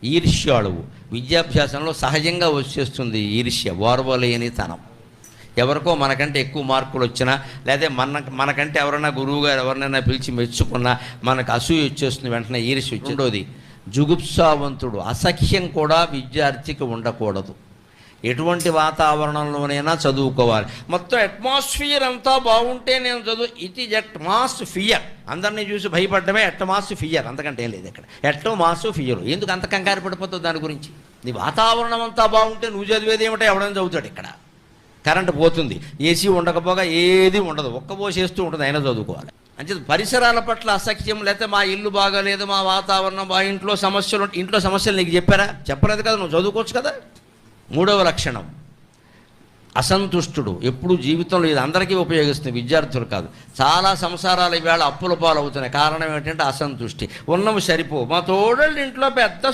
ఈర్ష్యాళువు. విద్యాభ్యాసంలో సహజంగా వచ్చేస్తుంది ఈర్ష్య, ఓర్వలేనితనం. ఎవరికో మనకంటే ఎక్కువ మార్కులు వచ్చినా, లేదా మనకంటే ఎవరైనా గురువుగారు ఎవరినైనా పిలిచి మెచ్చుకున్నా మనకు అసూయ వచ్చేస్తుంది, వెంటనే ఈర్ష్య వచ్చేది. జుగుప్సావంతుడు, అసఖ్యం కూడా విద్యార్థికి ఉండకూడదు. ఎటువంటి వాతావరణంలోనైనా చదువుకోవాలి. మొత్తం అట్మాస్ఫియర్ అంతా బాగుంటే నేను ఇట్ ఈజ్ అట్మాస్ఫియర్. అందరినీ చూసి భయపడ్డమే అట్మాస్ఫియర్, అంతకంటే ఏం లేదు ఇక్కడ. అట్మాస్ఫియర్ ఎందుకు అంత కంగారు పడిపోతుంది దాని గురించి? నీ వాతావరణం అంతా బాగుంటే నువ్వు చదివేది ఏమిటో ఎవడైనా చదువుతాడు. ఇక్కడ కరెంటు పోతుంది, ఏసీ ఉండకపోగా ఏది ఉండదు, ఒక్కబోసేస్తూ ఉంటుంది, అయినా చదువుకోవాలి. అంటే పరిసరాల పట్ల అసఖ్యం, లేకపోతే మా ఇల్లు బాగాలేదు, మా వాతావరణం మా ఇంట్లో సమస్యలు నీకు చెప్పలేదు కదా, నువ్వు చదువుకోవచ్చు కదా. మూడవ లక్షణం అసంతుష్టుడు. ఎప్పుడు జీవితంలో ఇది అందరికీ ఉపయోగిస్తుంది, విద్యార్థులు కాదు. చాలా సంసారాలు ఈవేళ అప్పుల పాలవుతున్నాయి. కారణం ఏంటంటే అసంతుష్టి. ఉన్నవి సరిపో. మా తోడళ్ళు ఇంట్లో పెద్ద